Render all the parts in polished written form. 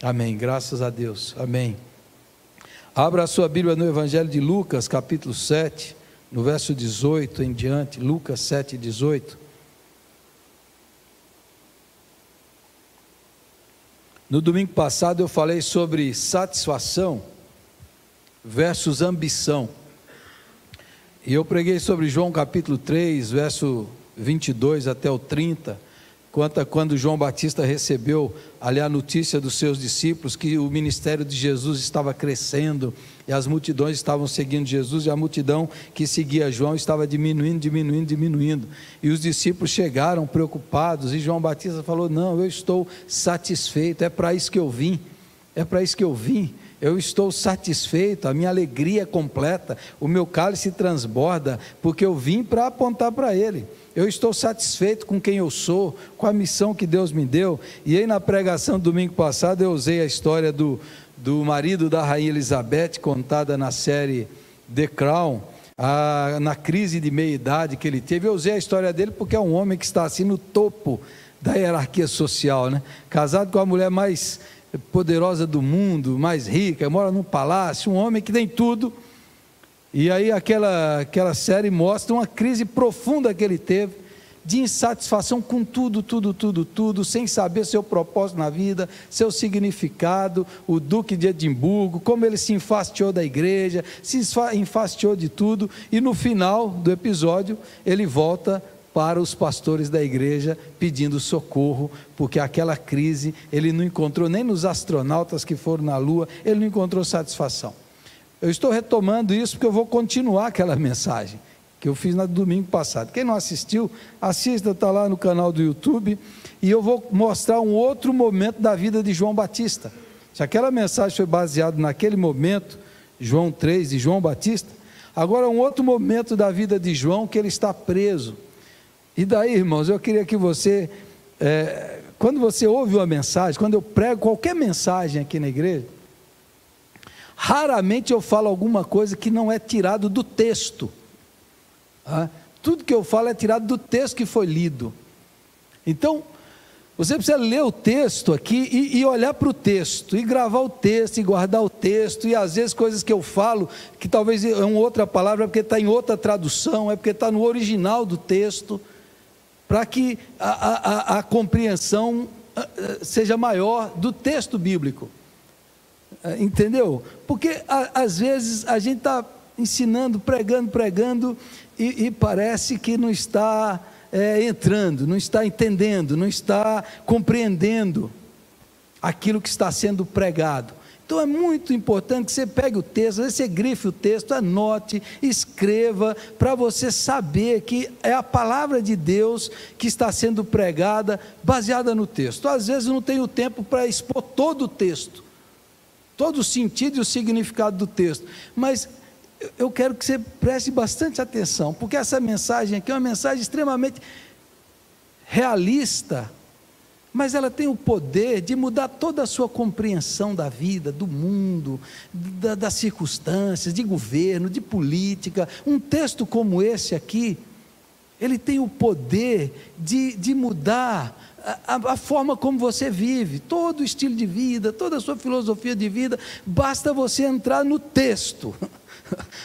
Amém, graças a Deus, amém. Abra a sua Bíblia no Evangelho de Lucas, capítulo 7, no verso 18 em diante, Lucas 7, 18. No domingo passado eu falei sobre satisfação versus ambição, e eu preguei sobre João capítulo 3, verso 22 até o 30, quando João Batista recebeu ali a notícia dos seus discípulos, que o ministério de Jesus estava crescendo, e as multidões estavam seguindo Jesus, e a multidão que seguia João estava diminuindo, e os discípulos chegaram preocupados, e João Batista falou: não, eu estou satisfeito, é para isso que eu vim, eu estou satisfeito, a minha alegria é completa, o meu cálice transborda, porque eu vim para apontar para Ele. Eu estou satisfeito com quem eu sou, com a missão que Deus me deu. E aí na pregação do domingo passado eu usei a história do marido da rainha Elizabeth, contada na série The Crown, na crise de meia-idade que ele teve. Eu usei a história dele porque é um homem que está assim no topo da hierarquia social, né? Casado com a mulher mais poderosa do mundo, mais rica, mora num palácio, um homem que tem tudo. E aí aquela série mostra uma crise profunda que ele teve, de insatisfação com tudo, sem saber seu propósito na vida, seu significado, o duque de Edimburgo, como ele se enfastiou da igreja, se enfastiou de tudo, e no final do episódio, ele volta para os pastores da igreja, pedindo socorro, porque aquela crise, ele não encontrou, nem nos astronautas que foram na lua, ele não encontrou satisfação. Eu estou retomando isso porque eu vou continuar aquela mensagem que eu fiz no domingo passado. Quem não assistiu, assista, está lá no canal do YouTube, e eu vou mostrar um outro momento da vida de João Batista. Se aquela mensagem foi baseada naquele momento, João 3 de João Batista, agora um outro momento da vida de João, que ele está preso. E daí, irmãos, eu queria que você, quando você ouve uma mensagem, quando eu prego qualquer mensagem aqui na igreja, raramente eu falo alguma coisa que não é tirado do texto. Tudo que eu falo é tirado do texto que foi lido. Então, você precisa ler o texto aqui e olhar para o texto, e gravar o texto, e guardar o texto, e às vezes coisas que eu falo, que talvez é uma outra palavra, é porque está em outra tradução, é porque está no original do texto, para que a compreensão seja maior do texto bíblico. Entendeu? Porque às vezes a gente está ensinando, pregando e parece que não está entrando, não está entendendo, não está compreendendo aquilo que está sendo pregado. Então é muito importante que você pegue o texto, às vezes você grife o texto, anote, escreva, para você saber que é a palavra de Deus que está sendo pregada, baseada no texto. Às vezes eu não tenho tempo para expor todo o texto, todo o sentido e o significado do texto, mas eu quero que você preste bastante atenção, porque essa mensagem aqui é uma mensagem extremamente realista, mas ela tem o poder de mudar toda a sua compreensão da vida, do mundo, das circunstâncias, de governo, de política. Um texto como esse aqui, ele tem o poder de mudar a forma como você vive, todo o estilo de vida, toda a sua filosofia de vida. Basta você entrar no texto,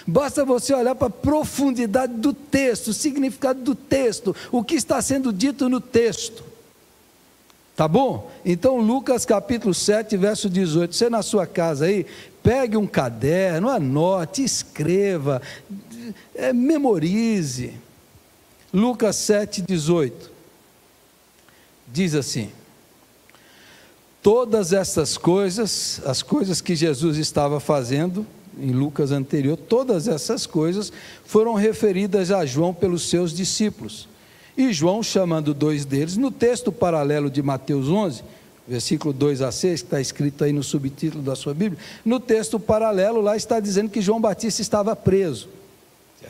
basta você olhar para a profundidade do texto, o significado do texto, o que está sendo dito no texto, tá bom? Então Lucas capítulo 7 verso 18, você na sua casa aí, pegue um caderno, anote, escreva, memorize. Lucas 7, 18, diz assim: todas essas coisas, as coisas que Jesus estava fazendo, em Lucas anterior, todas essas coisas foram referidas a João pelos seus discípulos, e João, chamando dois deles, no texto paralelo de Mateus 11, versículo 2 a 6, que está escrito aí no subtítulo da sua Bíblia, no texto paralelo lá está dizendo que João Batista estava preso,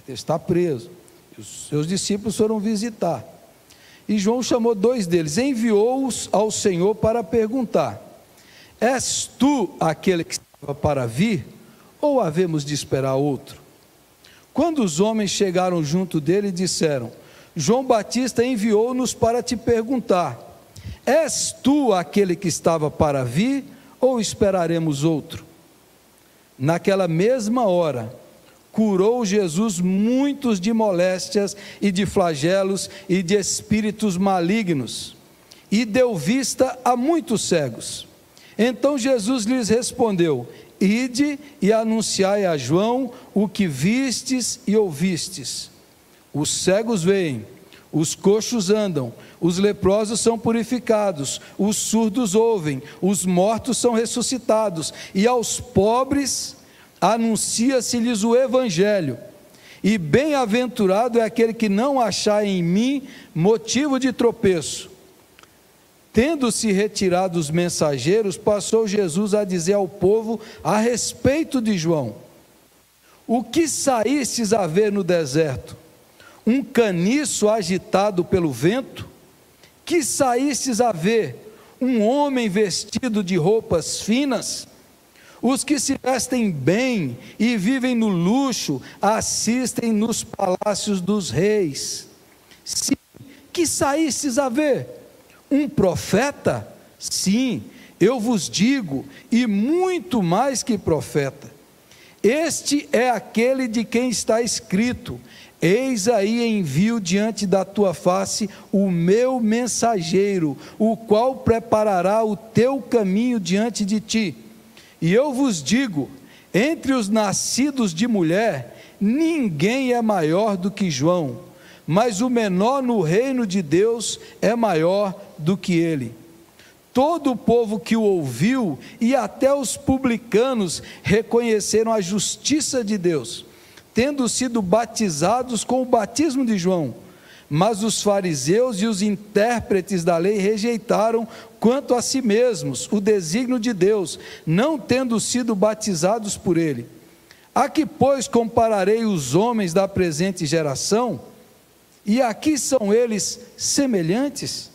ele está preso, os seus discípulos foram visitar, e João chamou dois deles, enviou-os ao Senhor para perguntar: és tu aquele que estava para vir, ou havemos de esperar outro? Quando os homens chegaram junto dele, disseram: João Batista enviou-nos para te perguntar: és tu aquele que estava para vir, ou esperaremos outro? Naquela mesma hora, curou Jesus muitos de moléstias e de flagelos e de espíritos malignos, e deu vista a muitos cegos. Então Jesus lhes respondeu: ide e anunciai a João o que vistes e ouvistes. Os cegos veem, os coxos andam, os leprosos são purificados, os surdos ouvem, os mortos são ressuscitados, e aos pobres anuncia-se-lhes o Evangelho. E bem-aventurado é aquele que não achar em mim motivo de tropeço. Tendo-se retirado os mensageiros, passou Jesus a dizer ao povo a respeito de João: o que saístes a ver no deserto? Um caniço agitado pelo vento? Que saístes a ver? Um homem vestido de roupas finas? Os que se vestem bem e vivem no luxo, assistem nos palácios dos reis. Sim, que saístes a ver? Um profeta? Sim, eu vos digo, e muito mais que profeta. Este é aquele de quem está escrito: eis aí envio diante da tua face o meu mensageiro, o qual preparará o teu caminho diante de ti. E eu vos digo, entre os nascidos de mulher, ninguém é maior do que João, mas o menor no reino de Deus é maior do que ele. Todo o povo que o ouviu, e até os publicanos, reconheceram a justiça de Deus, tendo sido batizados com o batismo de João. Mas os fariseus e os intérpretes da lei rejeitaram quanto a si mesmos o desígnio de Deus, não tendo sido batizados por ele. A que, pois, compararei os homens da presente geração? E a que são eles semelhantes?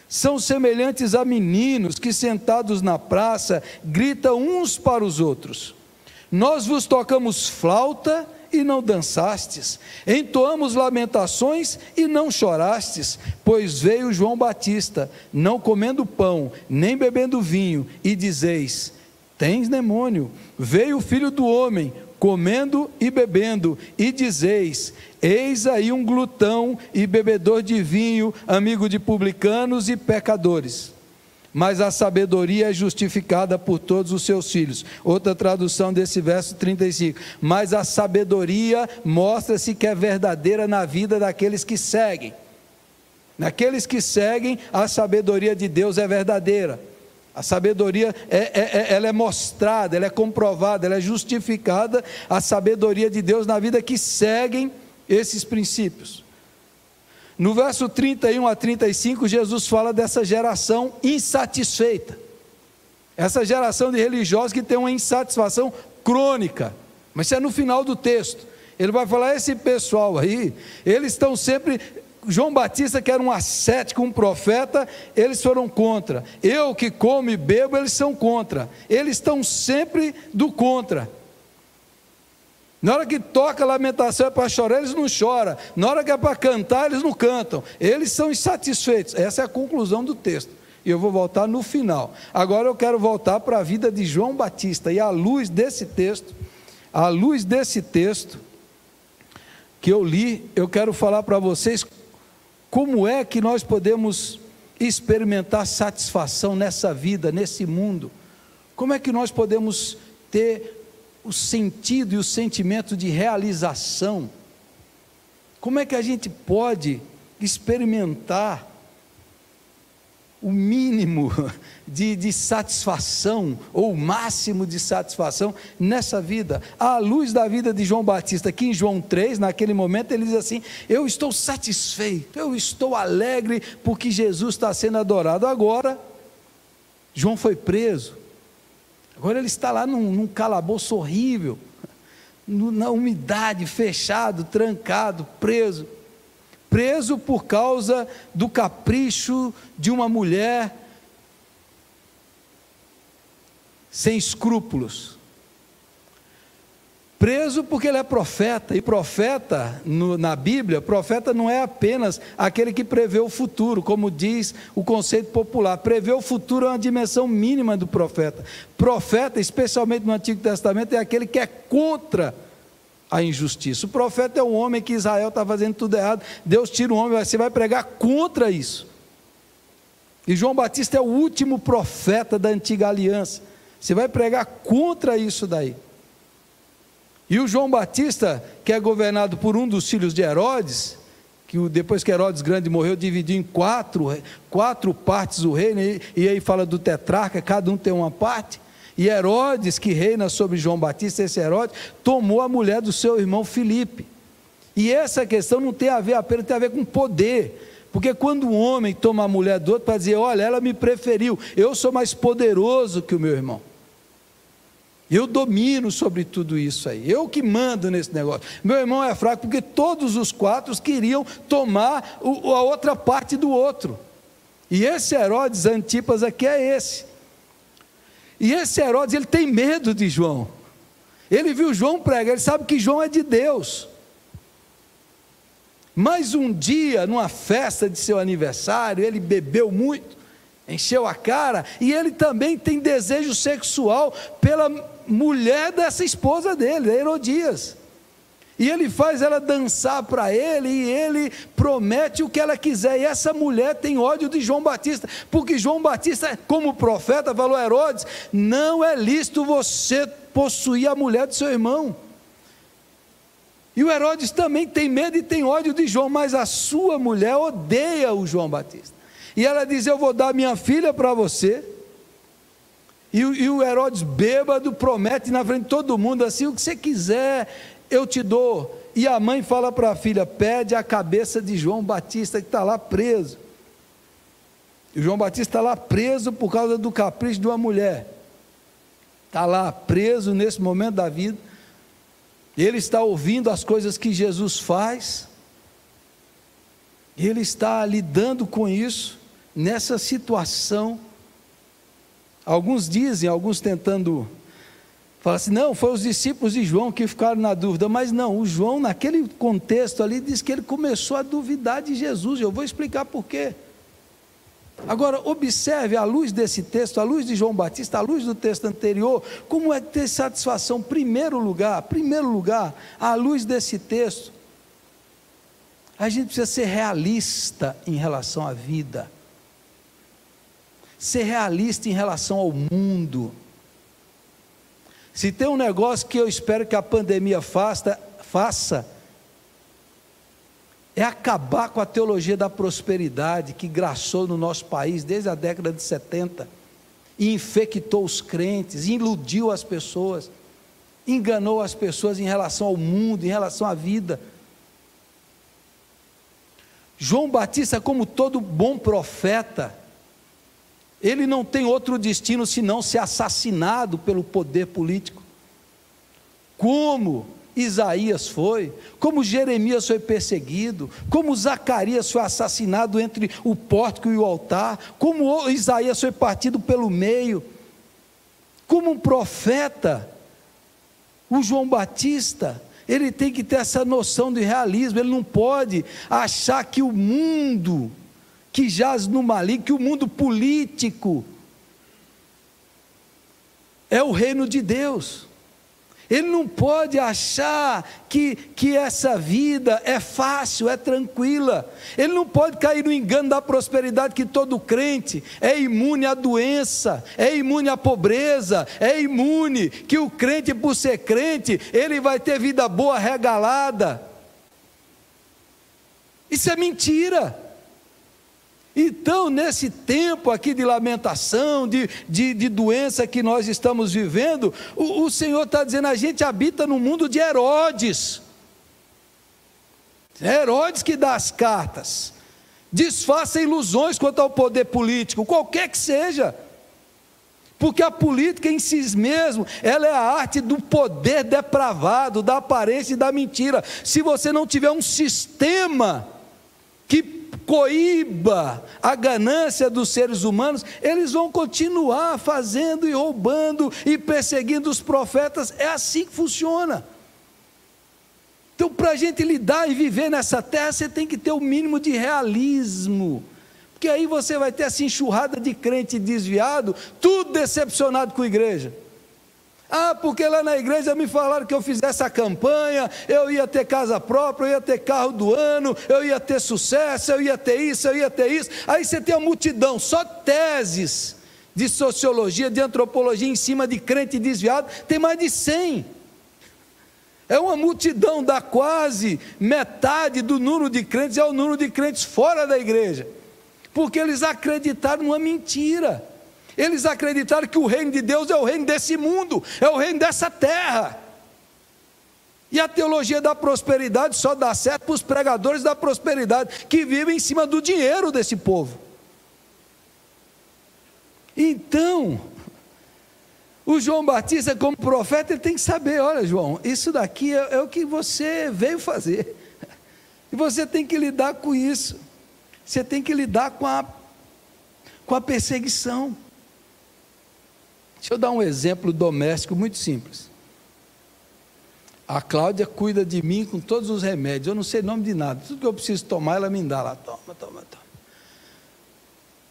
São semelhantes a meninos que, sentados na praça, gritam uns para os outros: nós vos tocamos flauta e não dançastes, entoamos lamentações e não chorastes, pois veio João Batista, não comendo pão, nem bebendo vinho, e dizeis: tens demônio. Veio o Filho do Homem, comendo e bebendo, e dizeis: eis aí um glutão e bebedor de vinho, amigo de publicanos e pecadores. Mas a sabedoria é justificada por todos os seus filhos. Outra tradução desse verso 35. Mas a sabedoria mostra-se que é verdadeira na vida daqueles que seguem. Naqueles que seguem, a sabedoria de Deus é verdadeira. A sabedoria, ela é mostrada, ela é comprovada, ela é justificada, a sabedoria de Deus na vida que seguem esses princípios. No verso 31 a 35, Jesus fala dessa geração insatisfeita, essa geração de religiosos que tem uma insatisfação crônica, mas isso é no final do texto. Ele vai falar: esse pessoal aí, eles estão sempre... João Batista, que era um ascético, um profeta, eles foram contra. Eu que como e bebo, eles são contra. Eles estão sempre do contra. Na hora que toca a lamentação é para chorar, eles não choram. Na hora que é para cantar, eles não cantam. Eles são insatisfeitos. Essa é a conclusão do texto. E eu vou voltar no final. Agora eu quero voltar para a vida de João Batista. E à luz desse texto, que eu li, eu quero falar para vocês como é que nós podemos experimentar satisfação nessa vida, nesse mundo. Como é que nós podemos ter o sentido e o sentimento de realização? Como é que a gente pode experimentar o mínimo de satisfação, ou o máximo de satisfação nessa vida? À luz da vida de João Batista, aqui em João 3, naquele momento ele diz assim: eu estou satisfeito, eu estou alegre, porque Jesus está sendo adorado. Agora, João foi preso, agora ele está lá num calabouço horrível, na umidade, fechado, trancado, preso por causa do capricho de uma mulher sem escrúpulos. Preso porque ele é profeta, e profeta na Bíblia, profeta não é apenas aquele que prevê o futuro, como diz o conceito popular. Prever o futuro é uma dimensão mínima do profeta. Profeta, especialmente no Antigo Testamento, é aquele que é contra a injustiça. O profeta é um homem que Israel está fazendo tudo errado, Deus tira o homem, você vai pregar contra isso. E João Batista é o último profeta da antiga aliança, você vai pregar contra isso daí. E o João Batista, que é governado por um dos filhos de Herodes, que depois que Herodes Grande morreu, dividiu em quatro partes o reino, e aí fala do tetrarca, cada um tem uma parte, e Herodes, que reina sobre João Batista, esse Herodes, tomou a mulher do seu irmão Filipe, e essa questão não tem a ver apenas, tem a ver com poder, porque quando um homem toma a mulher do outro, para dizer, olha, ela me preferiu, eu sou mais poderoso que o meu irmão, eu domino sobre tudo isso aí, eu que mando nesse negócio, meu irmão é fraco, porque todos os quatro queriam tomar a outra parte do outro, e esse Herodes Antipas aqui é esse, e esse Herodes, ele tem medo de João, ele viu João pregar, ele sabe que João é de Deus, mas um dia, numa festa de seu aniversário, ele bebeu muito, encheu a cara, e ele também tem desejo sexual pela mulher dessa esposa dele, Herodias, e ele faz ela dançar para ele, e ele promete o que ela quiser, e essa mulher tem ódio de João Batista, porque João Batista, como profeta, falou a Herodes, não é lícito você possuir a mulher do seu irmão, e o Herodes também tem medo e tem ódio de João, mas a sua mulher odeia o João Batista, e ela diz, eu vou dar minha filha para você, e o Herodes bêbado promete na frente de todo mundo, assim, o que você quiser, eu te dou, e a mãe fala para a filha, pede a cabeça de João Batista, que está lá preso, e o João Batista está lá preso por causa do capricho de uma mulher, está lá preso nesse momento da vida, ele está ouvindo as coisas que Jesus faz, ele está lidando com isso, nessa situação. Alguns dizem, alguns tentando falar assim, não, foi os discípulos de João que ficaram na dúvida, mas não, o João naquele contexto ali, diz que ele começou a duvidar de Jesus, eu vou explicar por quê. Agora observe, à luz desse texto, à luz de João Batista, à luz do texto anterior, como é ter satisfação, primeiro lugar, à luz desse texto, a gente precisa ser realista em relação à vida, ser realista em relação ao mundo. Se tem um negócio que eu espero que a pandemia faça, é acabar com a teologia da prosperidade que graçou no nosso país desde a década de 70, e infectou os crentes, iludiu as pessoas, enganou as pessoas em relação ao mundo, em relação à vida. João Batista, como todo bom profeta, ele não tem outro destino senão ser assassinado pelo poder político, como Isaías foi, como Jeremias foi perseguido, como Zacarias foi assassinado entre o pórtico e o altar, como Isaías foi partido pelo meio, como um profeta, o João Batista, ele tem que ter essa noção de realismo, ele não pode achar que o mundo que jaz no maligno, que o mundo político é o reino de Deus, ele não pode achar que essa vida é fácil, é tranquila, ele não pode cair no engano da prosperidade, que todo crente é imune à doença, é imune à pobreza, é imune, que o crente por ser crente, ele vai ter vida boa regalada, isso é mentira. Então, nesse tempo aqui de lamentação, de doença que nós estamos vivendo, o Senhor está dizendo, a gente habita no mundo de Herodes, é Herodes que dá as cartas, desfaça ilusões quanto ao poder político, qualquer que seja, porque a política em si mesmo, ela é a arte do poder depravado, da aparência e da mentira. Se você não tiver um sistema que coíba a ganância dos seres humanos, eles vão continuar fazendo e roubando e perseguindo os profetas, é assim que funciona. Então, para a gente lidar e viver nessa terra, você tem que ter o mínimo de realismo, porque aí você vai ter essa enxurrada de crente desviado, tudo decepcionado com a igreja. Porque lá na igreja me falaram que eu fizesse a campanha, eu ia ter casa própria, eu ia ter carro do ano, eu ia ter sucesso, eu ia ter isso, eu ia ter isso. Aí você tem a multidão, só teses de sociologia, de antropologia em cima de crente desviado, tem mais de 100. É uma multidão, da quase metade do número de crentes, é o número de crentes fora da igreja, porque eles acreditaram numa mentira. Eles acreditaram que o reino de Deus é o reino desse mundo, é o reino dessa terra. E a teologia da prosperidade só dá certo para os pregadores da prosperidade, que vivem em cima do dinheiro desse povo. Então, o João Batista, como profeta, ele tem que saber: olha, João, isso daqui é o que você veio fazer, e você tem que lidar com isso, você tem que lidar com a perseguição. Deixa eu dar um exemplo doméstico muito simples. A Cláudia cuida de mim com todos os remédios, eu não sei o nome de nada, tudo que eu preciso tomar, ela me dá lá, toma.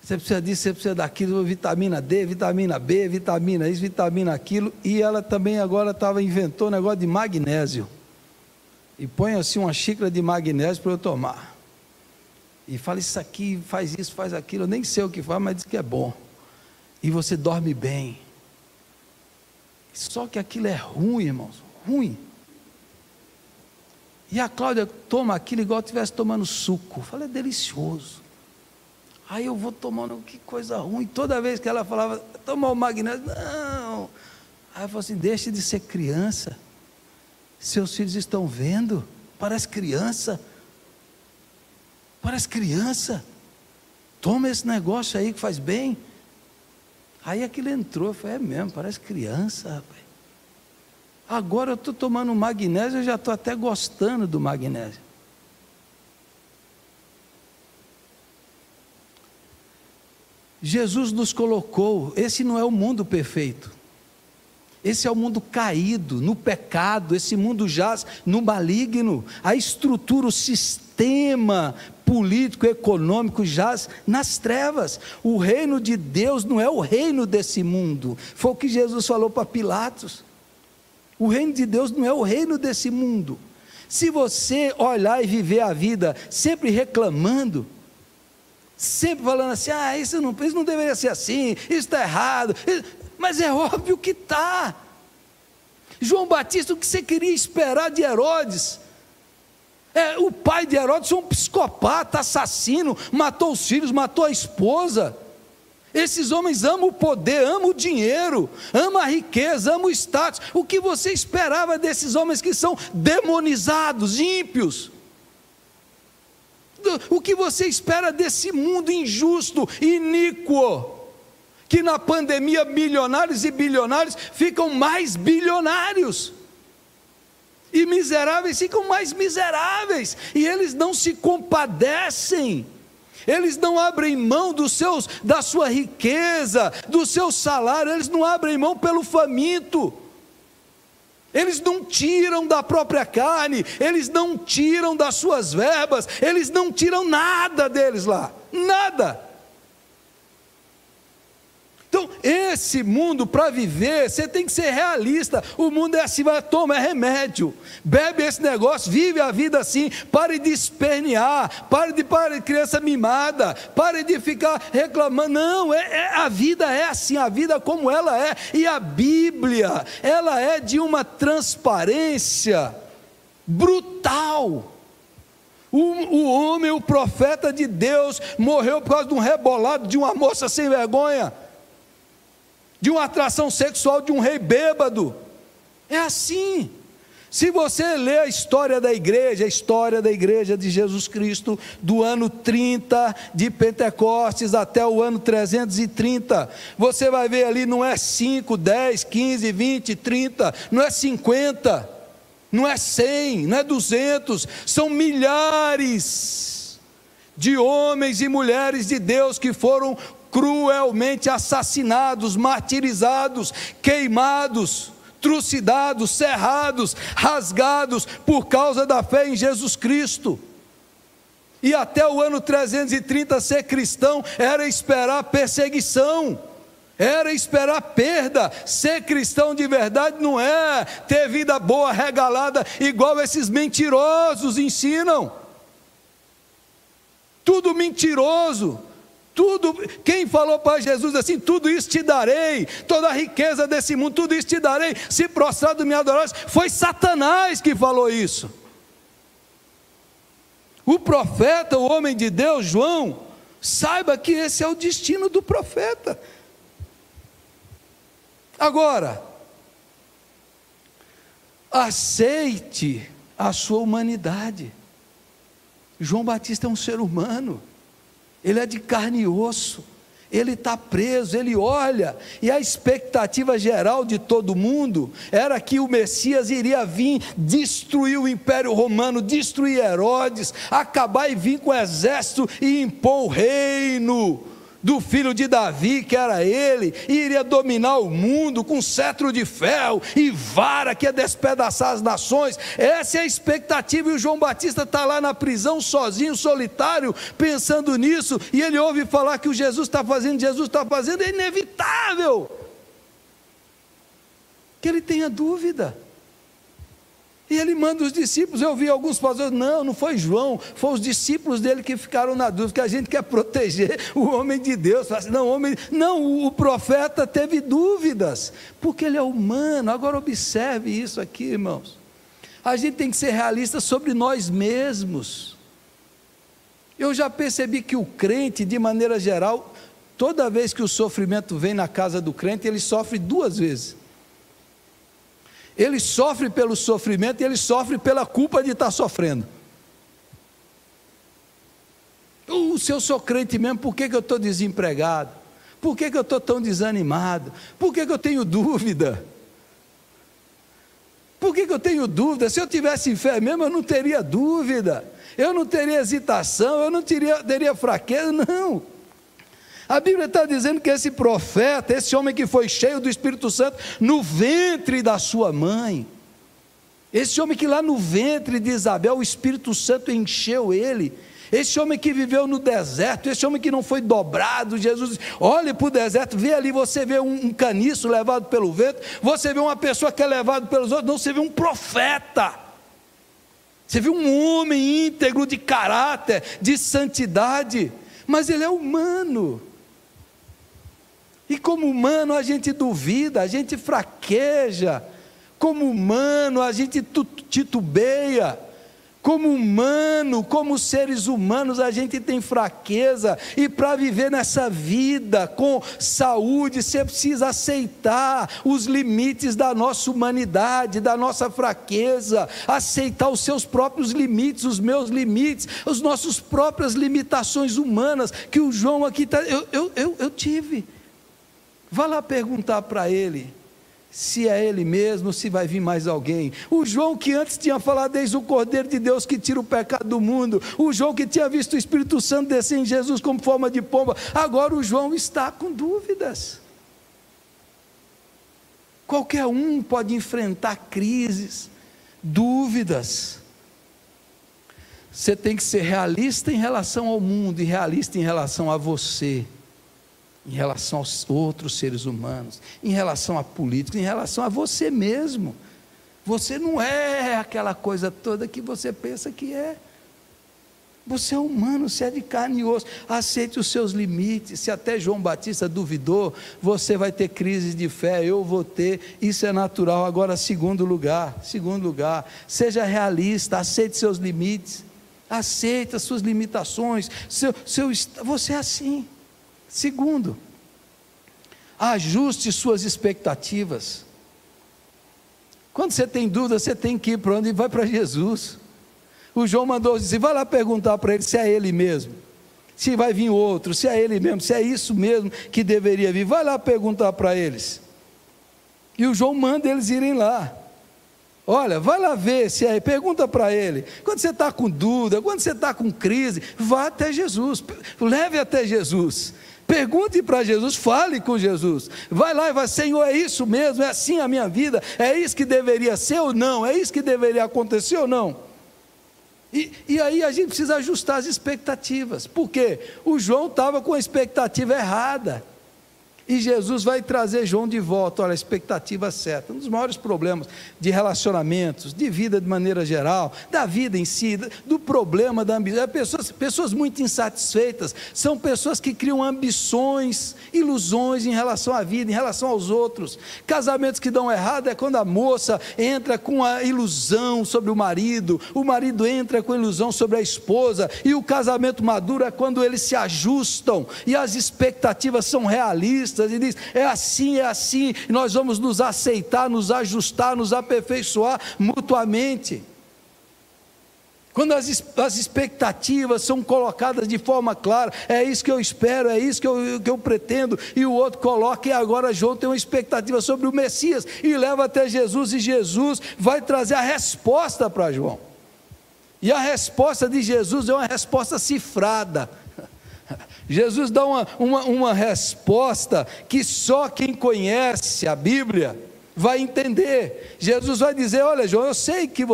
Você precisa disso, você precisa daquilo, vitamina D, vitamina B, vitamina isso, vitamina aquilo, e ela também agora inventou um negócio de magnésio, e põe assim uma xícara de magnésio para eu tomar, e fala isso aqui, faz isso, faz aquilo, eu nem sei o que faz, mas diz que é bom, e você dorme bem. Só que aquilo é ruim, irmãos, ruim. E a Cláudia toma aquilo igual se estivesse tomando suco. Eu falei: é delicioso. Aí eu vou tomando, que coisa ruim. Toda vez que ela falava: toma o magnésio, não. Aí eu falei assim: deixe de ser criança. Seus filhos estão vendo, parece criança. Toma esse negócio aí que faz bem. Aí aquilo entrou, eu falei: é mesmo, parece criança, rapaz. Agora eu estou tomando magnésio, eu já estou até gostando do magnésio. Jesus nos colocou, esse não é o mundo perfeito, esse é o mundo caído, no pecado, esse mundo jaz no maligno, a estrutura, o sistema político, econômico jaz nas trevas. O reino de Deus não é o reino desse mundo, foi o que Jesus falou para Pilatos. O reino de Deus não é o reino desse mundo. Se você olhar e viver a vida sempre reclamando, sempre falando assim: isso não deveria ser assim, isso está errado, mas é óbvio que está. João Batista, o que você queria esperar de Herodes? O pai de Herodes é um psicopata, assassino, matou os filhos, matou a esposa. Esses homens amam o poder, amam o dinheiro, amam a riqueza, amam o status. O que você esperava desses homens que são demonizados, ímpios? O que você espera desse mundo injusto, iníquo, que na pandemia milionários e bilionários ficam mais bilionários, e miseráveis ficam mais miseráveis, e eles não se compadecem, eles não abrem mão da sua riqueza, do seu salário, eles não abrem mão pelo faminto, eles não tiram da própria carne, eles não tiram das suas verbas, eles não tiram nada deles lá, nada. Então, esse mundo, para viver, você tem que ser realista. O mundo é assim: vai, toma, é remédio, bebe esse negócio, vive a vida assim, pare de espernear, pare de criança mimada, pare de ficar reclamando. Não, a vida é assim, a vida como ela é, e a Bíblia, ela é de uma transparência brutal. O homem, o profeta de Deus, morreu por causa de um rebolado, de uma moça sem vergonha, de uma atração sexual de um rei bêbado. É assim. Se você ler a história da igreja de Jesus Cristo, do ano 30 de Pentecostes até o ano 330, você vai ver ali, não é 5, 10, 15, 20, 30, não é 50, não é 100, não é 200, são milhares de homens e mulheres de Deus que foram cruelmente assassinados, martirizados, queimados, trucidados, serrados, rasgados por causa da fé em Jesus Cristo. E até o ano 330 ser cristão era esperar perseguição, era esperar perda. Ser cristão de verdade não é ter vida boa, regalada, igual esses mentirosos ensinam. Tudo mentiroso. Tudo, quem falou para Jesus assim, tudo isso te darei, toda a riqueza desse mundo, tudo isso te darei, se prostrado me adorares, foi Satanás que falou isso. O profeta, o homem de Deus, João, saiba que esse é o destino do profeta. Agora, aceite a sua humanidade. João Batista é um ser humano, ele é de carne e osso, ele está preso, ele olha, e a expectativa geral de todo mundo era que o Messias iria vir destruir o Império Romano, destruir Herodes, acabar e vir com o exército e impor o reino do filho de Davi, que era ele, e iria dominar o mundo com cetro de ferro e vara que ia despedaçar as nações. Essa é a expectativa, e o João Batista está lá na prisão sozinho, solitário, pensando nisso, e ele ouve falar que o Jesus está fazendo, é inevitável que ele tenha dúvida. E ele manda os discípulos. Eu vi alguns pastores, não foi João, foram os discípulos dele que ficaram na dúvida, que a gente quer proteger o homem de Deus. O profeta teve dúvidas, porque ele é humano. Agora observe isso aqui, irmãos, a gente tem que ser realista sobre nós mesmos. Eu já percebi que o crente, de maneira geral, toda vez que o sofrimento vem na casa do crente, ele sofre duas vezes. Ele sofre pelo sofrimento e ele sofre pela culpa de estar sofrendo. Se eu sou crente mesmo, por que eu estou desempregado? Por que eu estou tão desanimado? Por que eu tenho dúvida? Por que eu tenho dúvida? Se eu tivesse fé mesmo, eu não teria dúvida, eu não teria hesitação, eu não teria fraqueza, não. A Bíblia está dizendo que esse profeta, esse homem que foi cheio do Espírito Santo no ventre da sua mãe, esse homem que lá no ventre de Isabel o Espírito Santo encheu ele, esse homem que viveu no deserto, esse homem que não foi dobrado, Jesus, olhe para o deserto, vê ali, você vê um caniço levado pelo vento, você vê uma pessoa que é levada pelos outros, não, você vê um profeta, você vê um homem íntegro de caráter, de santidade, mas ele é humano. E como humano a gente duvida, a gente fraqueja, como humano a gente titubeia, como humano, como seres humanos a gente tem fraqueza, e para viver nessa vida com saúde, você precisa aceitar os limites da nossa humanidade, da nossa fraqueza, aceitar os seus próprios limites, os meus limites, as nossas próprias limitações humanas, que o João aqui está, eu tive. Vá lá perguntar para ele, se é ele mesmo, se vai vir mais alguém. O João que antes tinha falado, eis o Cordeiro de Deus que tira o pecado do mundo, o João que tinha visto o Espírito Santo descer em Jesus como forma de pomba, agora o João está com dúvidas. Qualquer um pode enfrentar crises, dúvidas. Você tem que ser realista em relação ao mundo, e realista em relação a você, em relação aos outros seres humanos, em relação a políticos, em relação a você mesmo. Você não é aquela coisa toda que você pensa que é. Você é humano, você é de carne e osso. Aceite os seus limites. Se até João Batista duvidou, você vai ter crises de fé, eu vou ter, isso é natural. Agora, segundo lugar, seja realista, aceite seus limites, aceite as suas limitações, você é assim. Segundo, ajuste suas expectativas. Quando você tem dúvida, você tem que ir para onde? Vai para Jesus. O João mandou dizer, vai lá perguntar para ele se é ele mesmo, se vai vir outro, se é ele mesmo, se é isso mesmo que deveria vir, vai lá perguntar para eles. E o João manda eles irem lá. Olha, vai lá ver se é, pergunta para ele. Quando você está com dúvida, quando você está com crise, vá até Jesus, leve até Jesus. Pergunte para Jesus, fale com Jesus, vai lá e vai, Senhor, é isso mesmo, é assim a minha vida, é isso que deveria ser ou não, é isso que deveria acontecer ou não? E aí a gente precisa ajustar as expectativas, porque o João estava com a expectativa errada, e Jesus vai trazer João de volta, olha, a expectativa certa. Um dos maiores problemas de relacionamentos, de vida de maneira geral, da vida em si, do problema da ambição, pessoas muito insatisfeitas, são pessoas que criam ambições, ilusões em relação à vida, em relação aos outros. Casamentos que dão errado é quando a moça entra com a ilusão sobre o marido entra com a ilusão sobre a esposa, e o casamento maduro é quando eles se ajustam, e as expectativas são realistas, e diz, é assim, nós vamos nos aceitar, nos ajustar, nos aperfeiçoar mutuamente. Quando as expectativas são colocadas de forma clara, é isso que eu espero, é isso que eu pretendo, e o outro coloca, e agora João tem uma expectativa sobre o Messias, e leva até Jesus, e Jesus vai trazer a resposta para João, e a resposta de Jesus é uma resposta cifrada. Jesus dá uma resposta que só quem conhece a Bíblia vai entender. Jesus vai dizer, olha João, eu sei que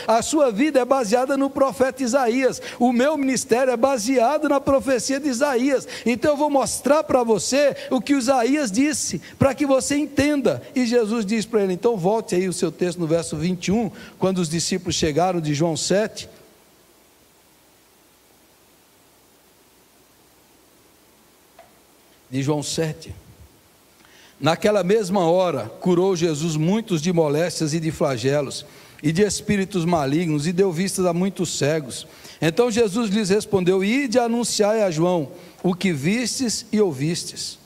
a sua vida é baseada no profeta Isaías, o meu ministério é baseado na profecia de Isaías, então eu vou mostrar para você o que Isaías disse, para que você entenda. E Jesus diz para ele, então volte aí o seu texto no verso 21, quando os discípulos chegaram de João 7, de João 7, naquela mesma hora, curou Jesus muitos de moléstias e de flagelos, e de espíritos malignos, e deu vistas a muitos cegos. Então Jesus lhes respondeu, ide anunciai a João, o que vistes e ouvistes,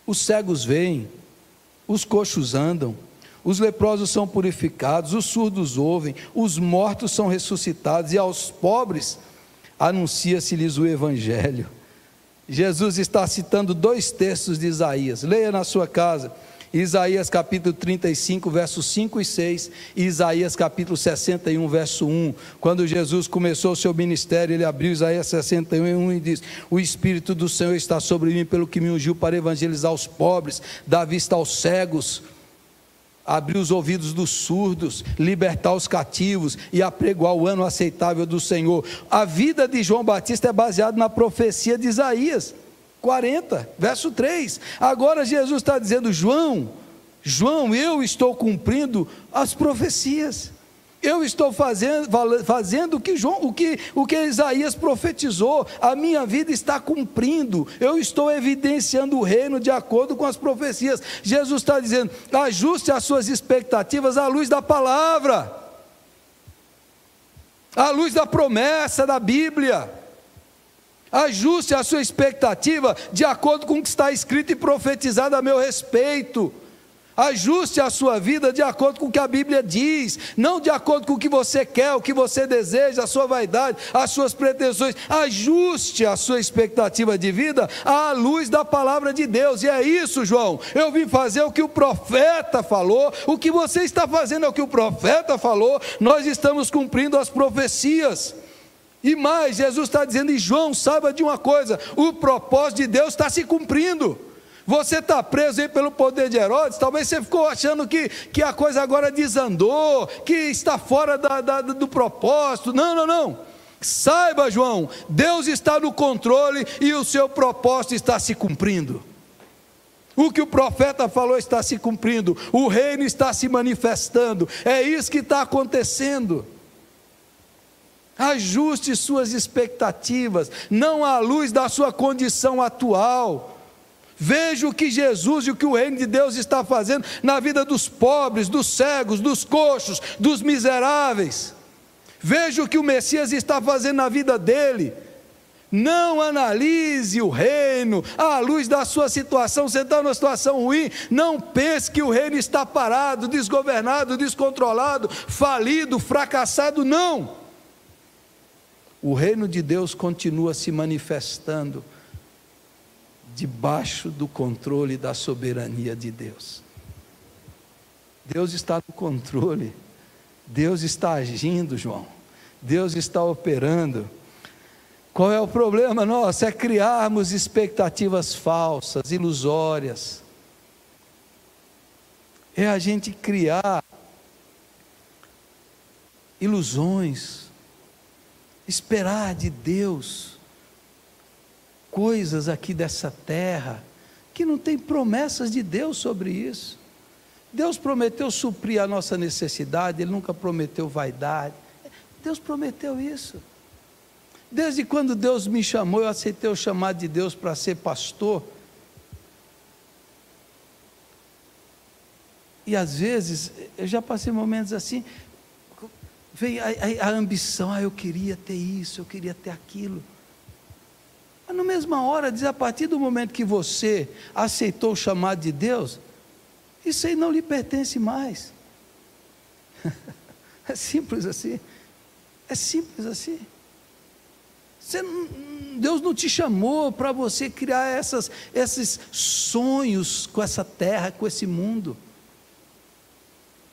os cegos veem, os coxos andam, os leprosos são purificados, os surdos ouvem, os mortos são ressuscitados, e aos pobres anuncia-se-lhes o Evangelho. Jesus está citando dois textos de Isaías, leia na sua casa, Isaías capítulo 35, versos 5 e 6, e Isaías capítulo 61, verso 1, quando Jesus começou o seu ministério, ele abriu Isaías 61 e diz, o Espírito do Senhor está sobre mim, pelo que me ungiu para evangelizar os pobres, dar vista aos cegos, abrir os ouvidos dos surdos, libertar os cativos e apregoar o ano aceitável do Senhor. A vida de João Batista é baseada na profecia de Isaías 40, verso 3. Agora Jesus está dizendo, João, eu estou cumprindo as profecias, eu estou fazendo o que Isaías profetizou, a minha vida está cumprindo, eu estou evidenciando o reino de acordo com as profecias. Jesus está dizendo, ajuste as suas expectativas à luz da palavra, à luz da promessa da Bíblia, ajuste a sua expectativa de acordo com o que está escrito e profetizado a meu respeito. Ajuste a sua vida de acordo com o que a Bíblia diz, não de acordo com o que você quer, o que você deseja, a sua vaidade, as suas pretensões. Ajuste a sua expectativa de vida à luz da palavra de Deus. E é isso, João, eu vim fazer o que o profeta falou, o que você está fazendo é o que o profeta falou, nós estamos cumprindo as profecias. E mais, Jesus está dizendo, e João, saiba de uma coisa, o propósito de Deus está se cumprindo. Você está preso aí pelo poder de Herodes, talvez você ficou achando que a coisa agora desandou, que está fora do propósito. Não. Saiba, João, Deus está no controle e o seu propósito está se cumprindo. O que o profeta falou está se cumprindo, o reino está se manifestando, é isso que está acontecendo. Ajuste suas expectativas, não à luz da sua condição atual. Veja o que Jesus e o que o reino de Deus está fazendo na vida dos pobres, dos cegos, dos coxos, dos miseráveis. Veja o que o Messias está fazendo na vida dele. Não analise o reino à luz da sua situação. Você está numa situação ruim, não pense que o reino está parado, desgovernado, descontrolado, falido, fracassado, não. O reino de Deus continua se manifestando debaixo do controle da soberania de Deus. Deus está no controle, Deus está agindo, João, Deus está operando. Qual é o problema nosso? É criarmos expectativas falsas, ilusórias. É a gente criar ilusões, esperar de Deus coisas aqui dessa terra, que não tem promessas de Deus sobre isso. Deus prometeu suprir a nossa necessidade, Ele nunca prometeu vaidade. Deus prometeu isso. Desde quando Deus me chamou, eu aceitei o chamado de Deus para ser pastor. E às vezes, eu já passei momentos assim, vem a ambição, eu queria ter isso, eu queria ter aquilo. Mas na mesma hora, diz, a partir do momento que você aceitou o chamado de Deus, isso aí não lhe pertence mais. É simples assim. É simples assim. Deus não te chamou para você criar esses sonhos com essa terra, com esse mundo.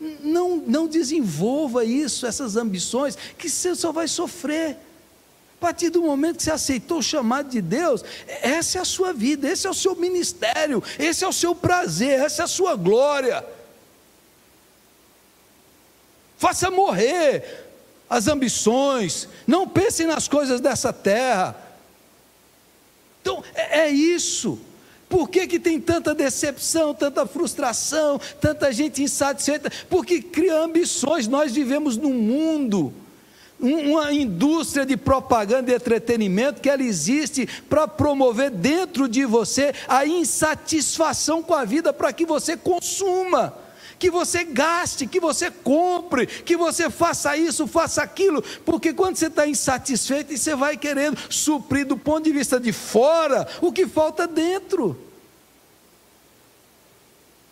Não desenvolva isso, essas ambições, que você só vai sofrer. A partir do momento que você aceitou o chamado de Deus, essa é a sua vida, esse é o seu ministério, esse é o seu prazer, essa é a sua glória. Faça morrer as ambições, não pense nas coisas dessa terra. Então, é isso. Por que tem tanta decepção, tanta frustração, tanta gente insatisfeita? Porque cria ambições. Nós vivemos num mundo, uma indústria de propaganda e entretenimento, que ela existe para promover dentro de você a insatisfação com a vida, para que você consuma, que você gaste, que você compre, que você faça isso, faça aquilo, porque quando você está insatisfeito, você vai querendo suprir do ponto de vista de fora o que falta dentro.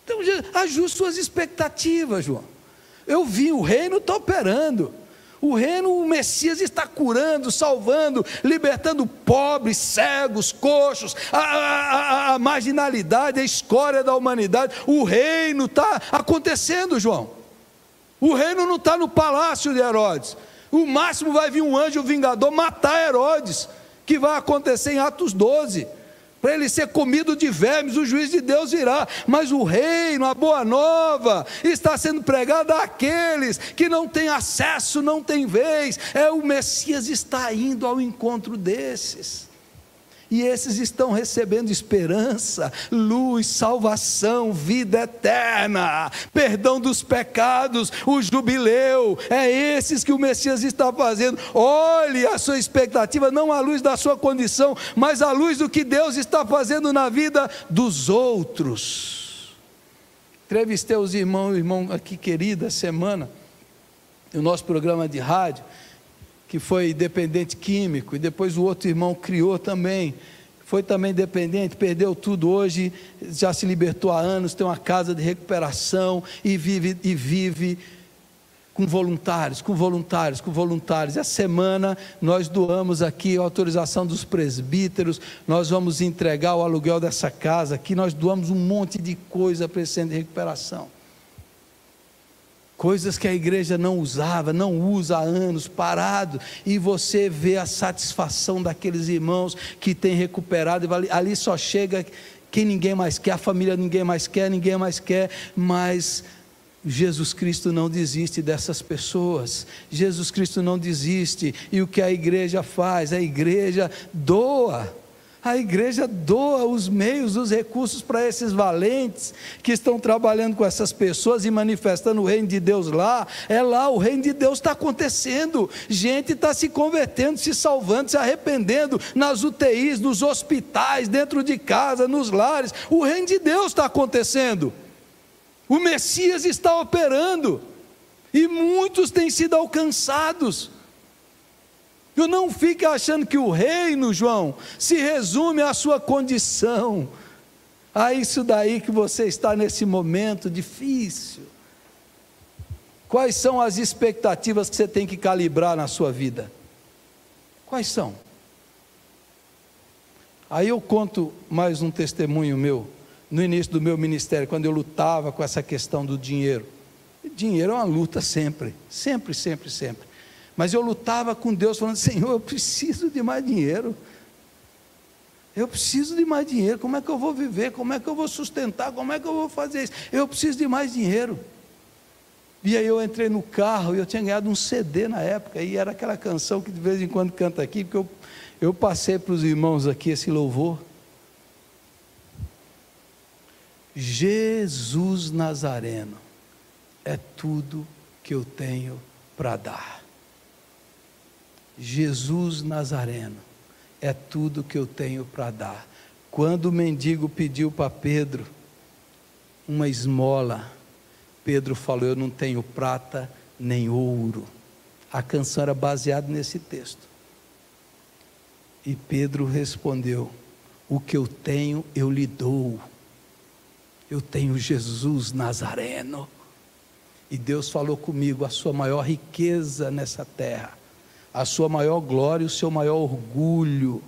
Então, ajuste suas expectativas, João. Eu vi, o reino está operando. O reino, o Messias está curando, salvando, libertando pobres, cegos, coxos, a marginalidade, a escória da humanidade. O reino está acontecendo, João. O reino não está no palácio de Herodes. O máximo vai vir um anjo vingador matar Herodes, que vai acontecer em Atos 12. Para ele ser comido de vermes, o juiz de Deus virá. Mas o reino, a boa nova, está sendo pregada àqueles que não têm acesso, não têm vez. O Messias está indo ao encontro desses. E esses estão recebendo esperança, luz, salvação, vida eterna, perdão dos pecados, o jubileu. É esses que o Messias está fazendo. Olhe a sua expectativa, não à luz da sua condição, mas à luz do que Deus está fazendo na vida dos outros. Entrevistei os irmãos, irmão aqui querida, semana, no nosso programa de rádio, que foi dependente químico, e depois o outro irmão criou também, foi também dependente, perdeu tudo, hoje já se libertou há anos, tem uma casa de recuperação, e vive com voluntários. Essa semana nós doamos aqui a autorização dos presbíteros, nós vamos entregar o aluguel dessa casa aqui, nós doamos um monte de coisa para esse centro de recuperação. Coisas que a igreja não usava, não usa há anos, parado, e você vê a satisfação daqueles irmãos que têm recuperado, ali só chega quem ninguém mais quer, a família ninguém mais quer, mas Jesus Cristo não desiste dessas pessoas, Jesus Cristo não desiste, e o que a igreja faz? A igreja doa os meios, os recursos para esses valentes que estão trabalhando com essas pessoas e manifestando o reino de Deus lá. Lá o reino de Deus está acontecendo, gente está se convertendo, se salvando, se arrependendo, nas UTIs, nos hospitais, dentro de casa, nos lares. O reino de Deus está acontecendo, o Messias está operando, e muitos têm sido alcançados. Não fique achando que o reino, João, se resume à sua condição, a isso daí que você está nesse momento difícil. Quais são as expectativas que você tem que calibrar na sua vida? Quais são? Aí eu conto mais um testemunho meu, no início do meu ministério, quando eu lutava com essa questão do dinheiro. Dinheiro é uma luta sempre. Mas eu lutava com Deus, falando: Senhor, eu preciso de mais dinheiro. Eu preciso de mais dinheiro. Como é que eu vou viver? Como é que eu vou sustentar? Como é que eu vou fazer isso? Eu preciso de mais dinheiro. E aí eu entrei no carro e eu tinha ganhado um CD na época, e era aquela canção que de vez em quando canta aqui, porque eu passei para os irmãos aqui esse louvor. Jesus Nazareno é tudo que eu tenho para dar. Jesus Nazareno é tudo que eu tenho para dar. Quando o mendigo pediu para Pedro uma esmola, Pedro falou: eu não tenho prata nem ouro. A canção era baseada nesse texto. E Pedro respondeu: o que eu tenho eu lhe dou. Eu tenho Jesus Nazareno. E Deus falou comigo: a sua maior riqueza nessa terra, a sua maior glória, o seu maior orgulho,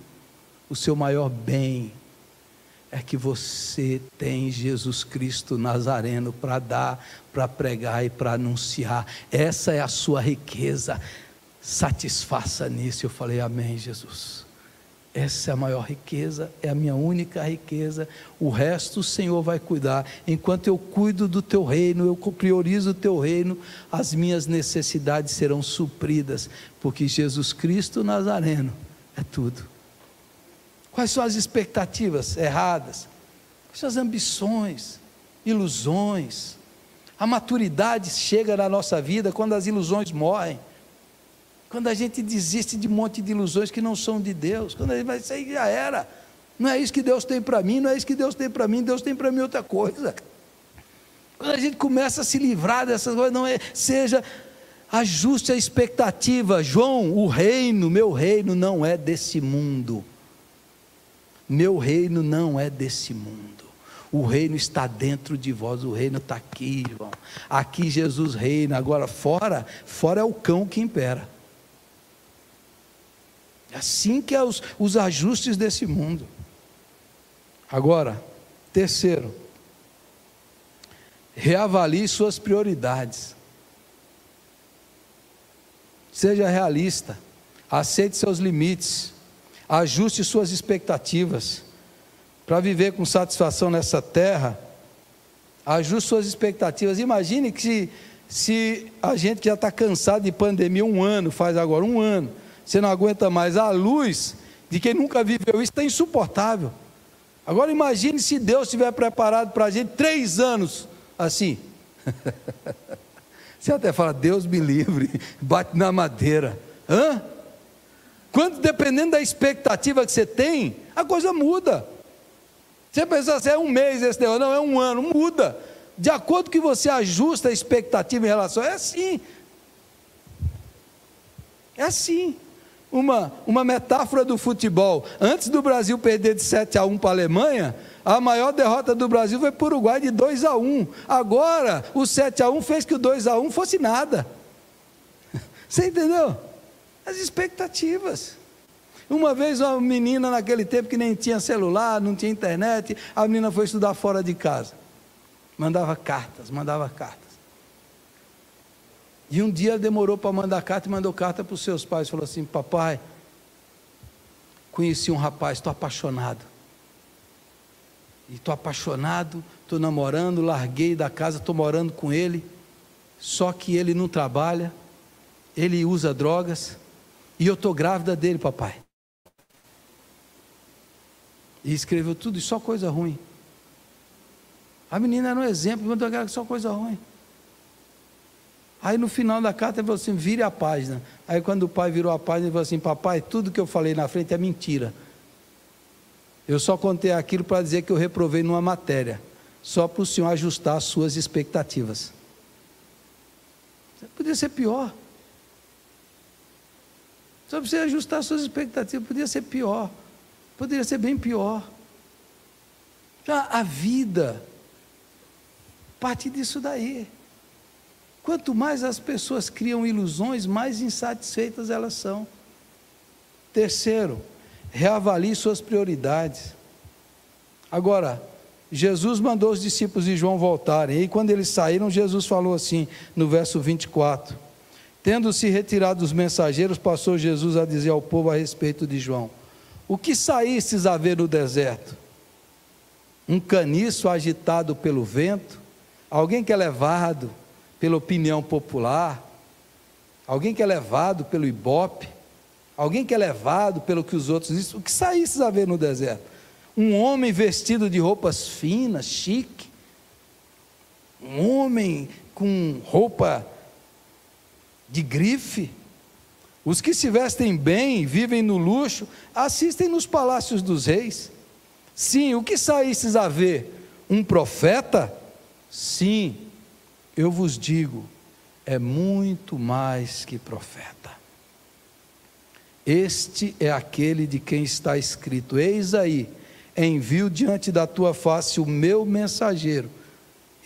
o seu maior bem, é que você tem Jesus Cristo Nazareno para dar, para pregar e para anunciar. Essa é a sua riqueza, satisfaça nisso. Eu falei: amém, Jesus. Essa é a maior riqueza, é a minha única riqueza. O resto o Senhor vai cuidar. Enquanto eu cuido do teu reino, eu priorizo o teu reino, as minhas necessidades serão supridas, porque Jesus Cristo Nazareno é tudo. Quais são as expectativas erradas? Quais são as ambições, ilusões? A maturidade chega na nossa vida quando as ilusões morrem, quando a gente desiste de um monte de ilusões que não são de Deus, quando a gente vai sair, já era, não é isso que Deus tem para mim, não é isso que Deus tem para mim, Deus tem para mim outra coisa. Quando a gente começa a se livrar dessas coisas, não é, seja, ajuste a expectativa. João, o reino, meu reino não é desse mundo, meu reino não é desse mundo, o reino está dentro de vós, o reino está aqui, irmão. Aqui Jesus reina, agora fora é o cão que impera. Assim que é os ajustes desse mundo. Agora, terceiro, reavalie suas prioridades. Seja realista, aceite seus limites, ajuste suas expectativas. Para viver com satisfação nessa terra, ajuste suas expectativas. Imagine que se a gente que já está cansado de pandemia, faz agora um ano, você não aguenta mais, a luz de quem nunca viveu isso está insuportável. Agora imagine se Deus estiver preparado para a gente 3 anos assim. Você até fala: Deus me livre, bate na madeira. Quando, dependendo da expectativa que você tem, a coisa muda. Você pensa assim: é um mês esse negócio, não, é um ano, muda. De acordo com que você ajusta a expectativa em relação, é assim. É assim. Uma metáfora do futebol: antes do Brasil perder de 7-1 para a Alemanha, a maior derrota do Brasil foi para o Uruguai de 2-1. Agora, o 7-1 fez que o 2-1 fosse nada. Você entendeu? As expectativas. Uma vez uma menina, naquele tempo que nem tinha celular, não tinha internet, a menina foi estudar fora de casa, mandava cartas. E um dia demorou para mandar carta, e mandou carta para os seus pais, falou assim: papai, conheci um rapaz, estou apaixonado, estou namorando, larguei da casa, estou morando com ele, só que ele não trabalha, ele usa drogas, e eu estou grávida dele, papai. E escreveu tudo, e só coisa ruim. A menina era um exemplo, mandou só coisa ruim. Aí no final da carta ele falou assim: vire a página. Aí quando o pai virou a página, ele falou assim: papai, tudo que eu falei na frente é mentira. Eu só contei aquilo para dizer que eu reprovei numa matéria, só para o senhor ajustar as suas expectativas. Podia ser pior. Só para você ajustar as suas expectativas, podia ser pior. Poderia ser bem pior. Já a vida parte disso daí. Quanto mais as pessoas criam ilusões, mais insatisfeitas elas são. Terceiro, reavalie suas prioridades. Agora, Jesus mandou os discípulos de João voltarem, e quando eles saíram, Jesus falou assim, no verso 24, Tendo-se retirado os mensageiros, passou Jesus a dizer ao povo a respeito de João: o que saístes a ver no deserto? Um caniço agitado pelo vento? Alguém que é levado pela opinião popular? Alguém que é levado pelo ibope? Alguém que é levado pelo que os outros dizem? O que saístes a ver no deserto? Um homem vestido de roupas finas, chique? Um homem com roupa de grife? Os que se vestem bem, vivem no luxo, assistem nos palácios dos reis. Sim, o que saístes a ver? Um profeta? Sim, eu vos digo, é muito mais que profeta. Este é aquele de quem está escrito: eis aí, envio diante da tua face o meu mensageiro.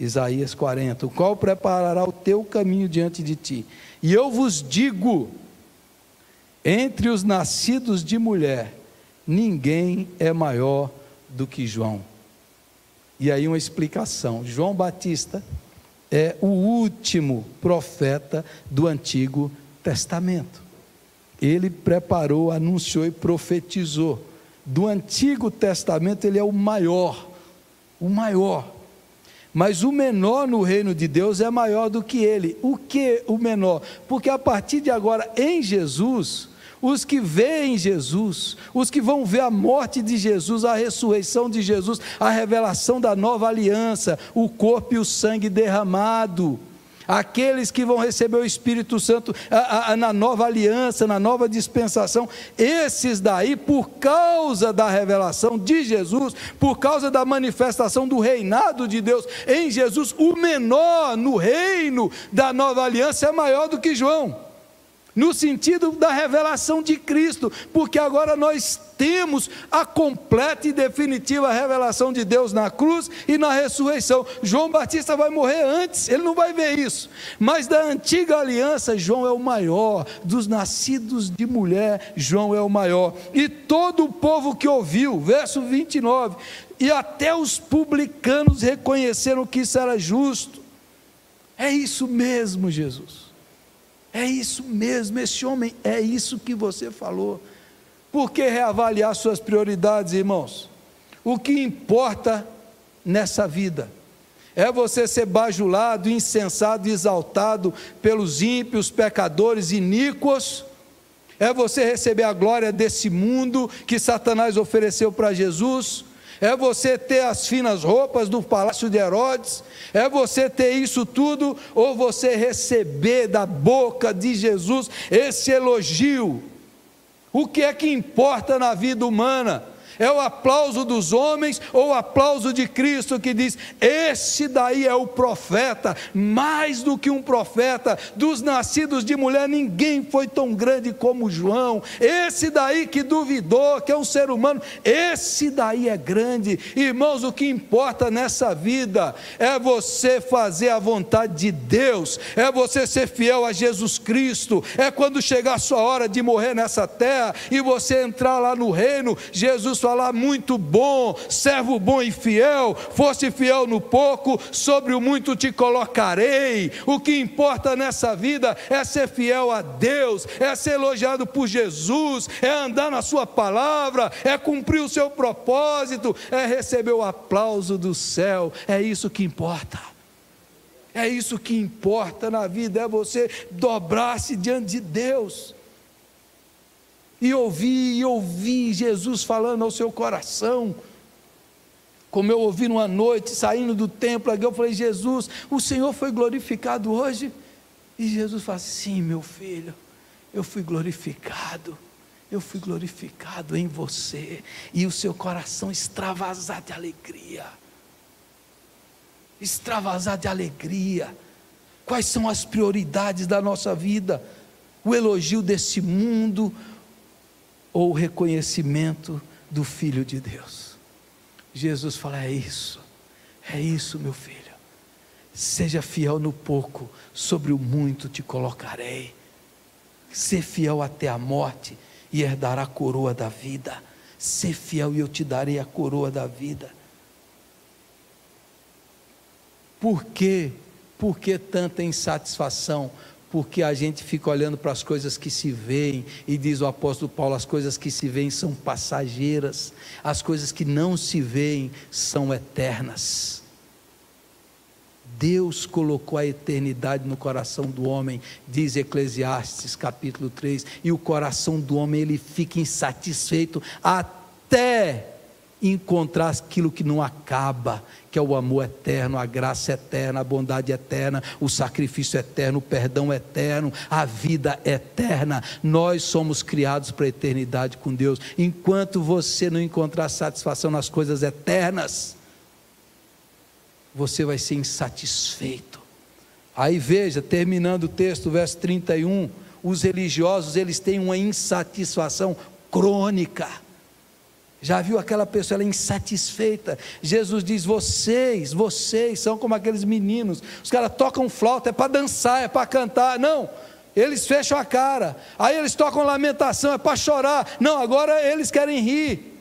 Isaías 40, o qual preparará o teu caminho diante de ti. E eu vos digo, entre os nascidos de mulher, ninguém é maior do que João. E aí uma explicação: João Batista é o último profeta do Antigo Testamento. Ele preparou, anunciou e profetizou. Do Antigo Testamento ele é o maior. Mas o menor no reino de Deus é maior do que ele. O que o menor? Porque a partir de agora, em Jesus, os que veem Jesus, os que vão ver a morte de Jesus, a ressurreição de Jesus, a revelação da nova aliança, o corpo e o sangue derramado, aqueles que vão receber o Espírito Santo na nova aliança, na nova dispensação, esses daí, por causa da revelação de Jesus, por causa da manifestação do reinado de Deus em Jesus, o menor no reino da nova aliança é maior do que João, no sentido da revelação de Cristo, porque agora nós temos a completa e definitiva revelação de Deus na cruz e na ressurreição. João Batista vai morrer antes, ele não vai ver isso, mas da antiga aliança, João é o maior, dos nascidos de mulher, João é o maior, e todo o povo que ouviu, verso 29, e até os publicanos reconheceram que isso era justo. É isso mesmo, Jesus. É isso mesmo, esse homem, é isso que você falou. Por que reavaliar suas prioridades, irmãos? O que importa nessa vida é você ser bajulado, insensado, exaltado pelos ímpios, pecadores, iníquos? É você receber a glória desse mundo que Satanás ofereceu para Jesus? É você ter as finas roupas do palácio de Herodes? É você ter isso tudo? Ou você receber da boca de Jesus esse elogio? O que é que importa na vida humana? É o aplauso dos homens ou o aplauso de Cristo, que diz: esse daí é o profeta, mais do que um profeta, dos nascidos de mulher ninguém foi tão grande como João, esse daí que duvidou, que é um ser humano, esse daí é grande. Irmãos, o que importa nessa vida é você fazer a vontade de Deus, é você ser fiel a Jesus Cristo, é quando chegar a sua hora de morrer nessa terra, e você entrar lá no reino, Jesus falar: muito bom, servo bom e fiel, foste fiel no pouco, sobre o muito te colocarei. O que importa nessa vida é ser fiel a Deus, é ser elogiado por Jesus, é andar na sua palavra, é cumprir o seu propósito, é receber o aplauso do céu. É isso que importa. É isso que importa na vida, é você dobrar-se diante de Deus e ouvir Jesus falando ao seu coração, como eu ouvi numa noite, saindo do templo, eu falei: Jesus, o Senhor foi glorificado hoje? E Jesus fala: sim, meu filho, eu fui glorificado em você, e o seu coração extravasar de alegria. Quais são as prioridades da nossa vida? O elogio desse mundo, ou o reconhecimento do Filho de Deus? Jesus fala: é isso, meu filho, seja fiel no pouco, sobre o muito te colocarei. Ser fiel até a morte, e herdará a coroa da vida. Ser fiel e eu te darei a coroa da vida. Por quê? Por que tanta insatisfação? porque a gente fica olhando para as coisas que se veem, e diz o apóstolo Paulo, as coisas que se veem são passageiras, as coisas que não se veem são eternas. Deus colocou a eternidade no coração do homem, diz Eclesiastes capítulo 3, e o coração do homem ele fica insatisfeito até encontrar aquilo que não acaba, que é o amor eterno, a graça eterna, a bondade eterna, o sacrifício eterno, o perdão eterno, a vida eterna. Nós somos criados para a eternidade com Deus. Enquanto você não encontrar satisfação nas coisas eternas, você vai ser insatisfeito. Aí veja, terminando o texto, verso 31, os religiosos, eles têm uma insatisfação crônica. Já viu aquela pessoa, ela é insatisfeita? Jesus diz, vocês são como aqueles meninos, os caras tocam flauta, é para dançar, é para cantar, não, eles fecham a cara, aí eles tocam lamentação, é para chorar, não, agora eles querem rir.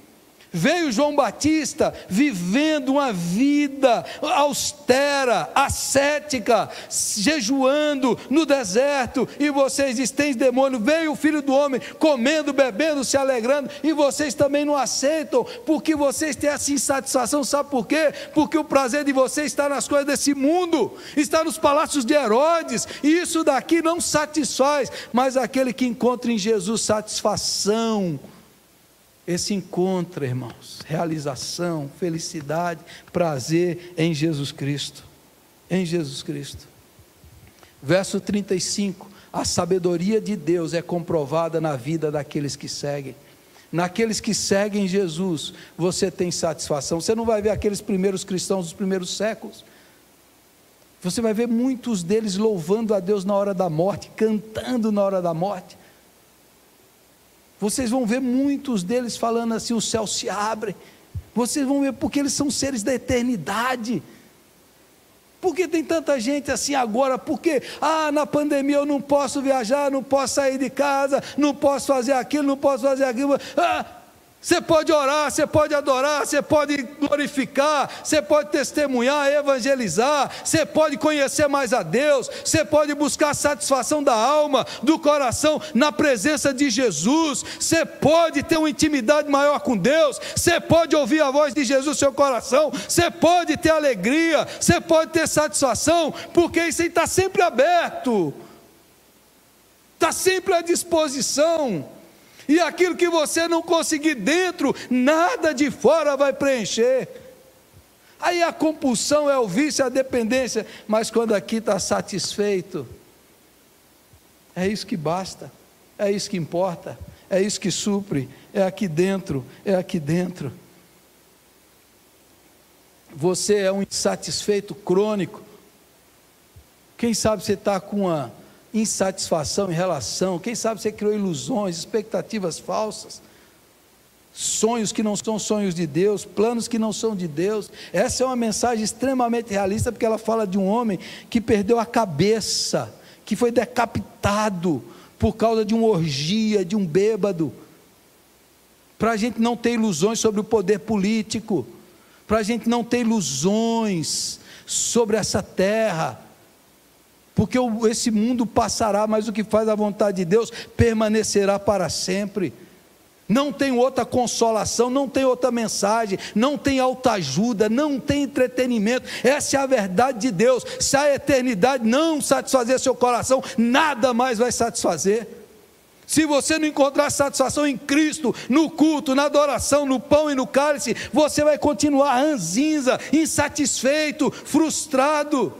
Veio João Batista vivendo uma vida austera, ascética, jejuando no deserto, e vocês dizem, tem demônio. Veio o Filho do Homem comendo, bebendo, se alegrando, e vocês também não aceitam, porque vocês têm essa insatisfação. Sabe por quê? Porque o prazer de vocês está nas coisas desse mundo, está nos palácios de Herodes, e isso daqui não satisfaz, mas aquele que encontra em Jesus satisfação, esse encontra, irmãos, realização, felicidade, prazer em Jesus Cristo, em Jesus Cristo. Verso 35, a sabedoria de Deus é comprovada na vida daqueles que seguem. Naqueles que seguem Jesus, você tem satisfação. Você não vai ver aqueles primeiros cristãos dos primeiros séculos, você vai ver muitos deles louvando a Deus na hora da morte, cantando na hora da morte. Vocês vão ver muitos deles falando assim, o céu se abre. Vocês vão ver, porque eles são seres da eternidade. Por que tem tanta gente assim agora? Porque, na pandemia eu não posso viajar, não posso sair de casa, não posso fazer aquilo, não posso fazer aquilo. Você pode orar, você pode adorar, você pode glorificar, você pode testemunhar, evangelizar, você pode conhecer mais a Deus, você pode buscar a satisfação da alma, do coração, na presença de Jesus, você pode ter uma intimidade maior com Deus, você pode ouvir a voz de Jesus no seu coração, você pode ter alegria, você pode ter satisfação, porque isso aí está sempre aberto, está sempre à disposição. E aquilo que você não conseguir dentro, nada de fora vai preencher. Aí a compulsão é o vício, a dependência, mas quando aqui está satisfeito, é isso que basta, é isso que importa, é isso que supre, é aqui dentro, é aqui dentro. Você é um insatisfeito crônico. Quem sabe você está com uma insatisfação em relação, quem sabe você criou ilusões, expectativas falsas, sonhos que não são sonhos de Deus, planos que não são de Deus. Essa é uma mensagem extremamente realista, porque ela fala de um homem que perdeu a cabeça, que foi decapitado por causa de uma orgia, de um bêbado. Para a gente não ter ilusões sobre o poder político, para a gente não ter ilusões sobre essa terra, porque esse mundo passará, mas o que faz a vontade de Deus permanecerá para sempre. Não tem outra consolação, não tem outra mensagem, não tem autoajuda, não tem entretenimento. Essa é a verdade de Deus. Se a eternidade não satisfazer seu coração, nada mais vai satisfazer. Se você não encontrar satisfação em Cristo, no culto, na adoração, no pão e no cálice, você vai continuar ranzinza, insatisfeito, frustrado.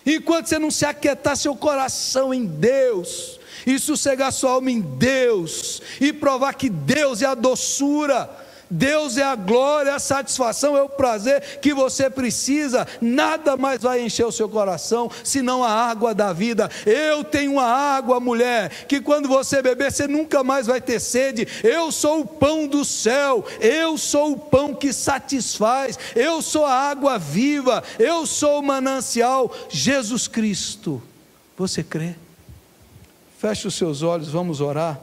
Enquanto você não se aquietar seu coração em Deus, e sossegar sua alma em Deus, e provar que Deus é a doçura, Deus é a glória, a satisfação, é o prazer que você precisa, nada mais vai encher o seu coração, senão a água da vida. Eu tenho uma água, mulher, que quando você beber, você nunca mais vai ter sede. Eu sou o pão do céu, eu sou o pão que satisfaz, eu sou a água viva, eu sou o manancial, Jesus Cristo. Você crê? Feche os seus olhos, vamos orar.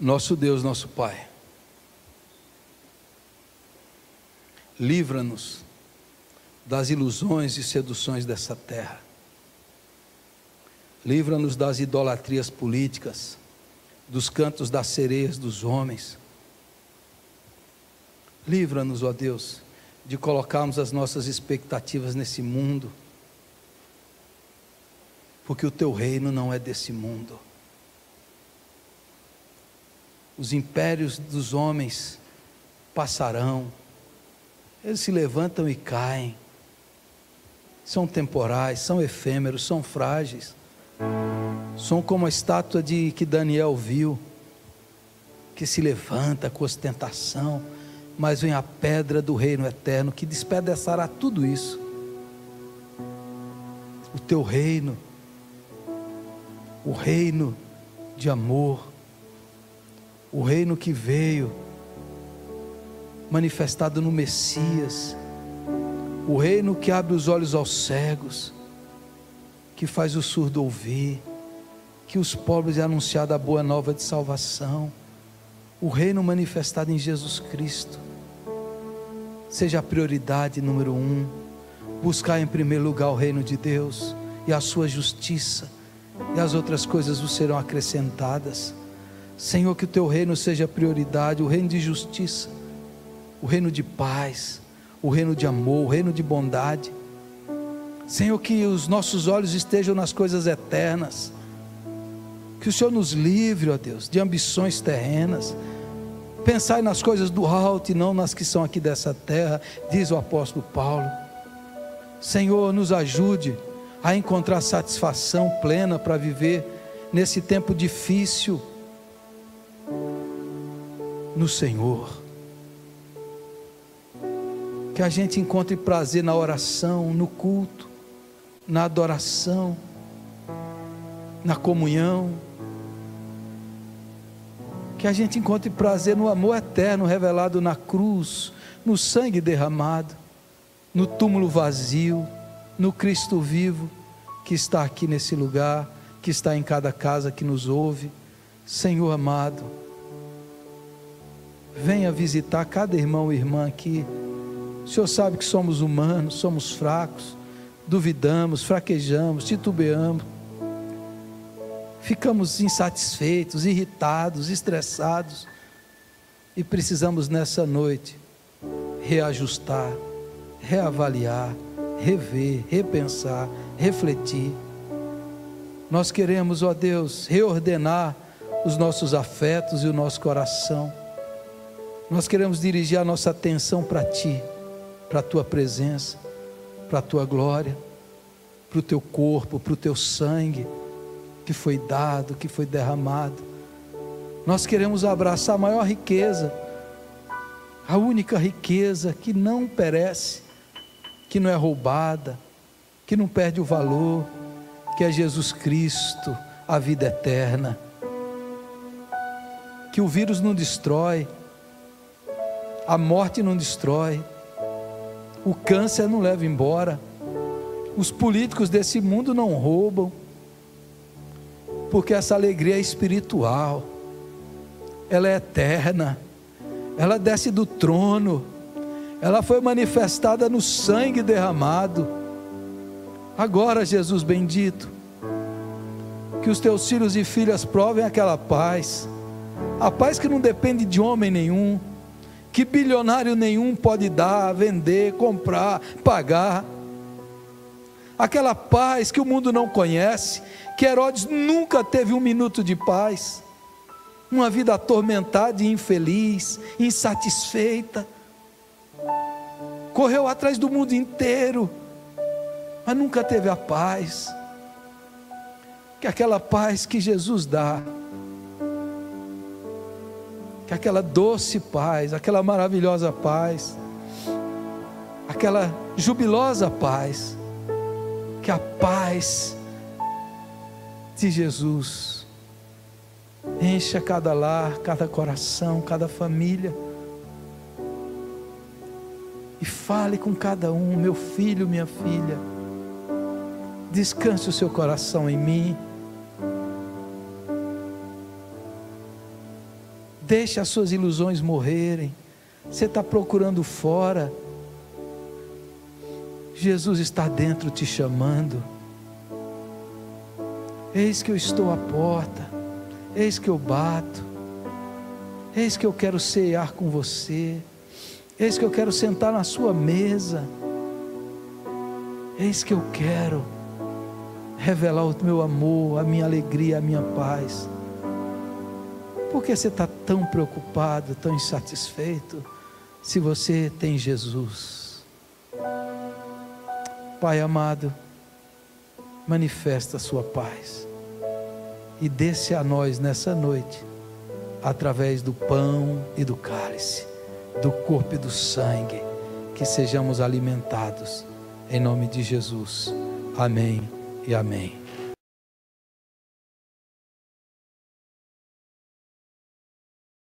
Nosso Deus, nosso Pai, livra-nos das ilusões e seduções dessa terra. Livra-nos das idolatrias políticas, dos cantos das sereias dos homens. Livra-nos, ó Deus, de colocarmos as nossas expectativas nesse mundo, porque o teu reino não é desse mundo. Os impérios dos homens passarão, eles se levantam e caem, são temporais, são efêmeros, são frágeis, são como a estátua que Daniel viu, que se levanta com ostentação, mas vem a pedra do reino eterno, que despedaçará tudo isso. O teu reino, o reino de amor, o reino que veio manifestado no Messias, o reino que abre os olhos aos cegos, que faz o surdo ouvir, que os pobres é anunciada a boa nova de salvação, o reino manifestado em Jesus Cristo. Seja a prioridade número 1, buscar em primeiro lugar o reino de Deus e a sua justiça, e as outras coisas vos serão acrescentadas. Senhor, que o teu reino seja a prioridade, o reino de justiça, o reino de paz, o reino de amor, o reino de bondade. Senhor, que os nossos olhos estejam nas coisas eternas, que o Senhor nos livre, ó Deus, de ambições terrenas. Pensai nas coisas do alto e não nas que são aqui dessa terra, diz o apóstolo Paulo. Senhor, nos ajude a encontrar satisfação plena para viver nesse tempo difícil no Senhor. Que a gente encontre prazer na oração, no culto, na adoração, na comunhão. Que a gente encontre prazer no amor eterno revelado na cruz, no sangue derramado, no túmulo vazio, no Cristo vivo, que está aqui nesse lugar, que está em cada casa que nos ouve. Senhor amado, venha visitar cada irmão e irmã aqui. O Senhor sabe que somos humanos, somos fracos, duvidamos, fraquejamos, titubeamos, ficamos insatisfeitos, irritados, estressados, e precisamos nessa noite reajustar, reavaliar, rever, repensar, refletir. Nós queremos, ó Deus, reordenar os nossos afetos e o nosso coração. Nós queremos dirigir a nossa atenção para Ti, para a Tua presença, para a Tua glória, para o Teu corpo, para o Teu sangue, que foi dado, que foi derramado. Nós queremos abraçar a maior riqueza, a única riqueza que não perece, que não é roubada, que não perde o valor, que é Jesus Cristo, a vida eterna, que o vírus não destrói, a morte não destrói, o câncer não leva embora, os políticos desse mundo não roubam, porque essa alegria é espiritual, ela é eterna, ela desce do trono, ela foi manifestada no sangue derramado. Agora, Jesus bendito, que os teus filhos e filhas provem aquela paz, a paz que não depende de homem nenhum, que bilionário nenhum pode dar, vender, comprar, pagar, aquela paz que o mundo não conhece, que Herodes nunca teve um minuto de paz, uma vida atormentada e infeliz, insatisfeita, correu atrás do mundo inteiro, mas nunca teve a paz, que aquela paz que Jesus dá, que aquela doce paz, aquela maravilhosa paz, aquela jubilosa paz, que a paz de Jesus encha cada lar, cada coração, cada família, e fale com cada um: meu filho, minha filha, descanse o seu coração em mim, Deixe as suas ilusões morrerem. Você está procurando fora, Jesus está dentro te chamando. Eis que eu estou à porta, eis que eu bato, eis que eu quero cear com você, eis que eu quero sentar na sua mesa, eis que eu quero revelar o meu amor, a minha alegria, a minha paz. Por que você está tão preocupado, tão insatisfeito, se você tem Jesus? Pai amado, manifesta a sua paz e desce a nós nessa noite, através do pão e do cálice, do corpo e do sangue, que sejamos alimentados, em nome de Jesus. Amém e amém.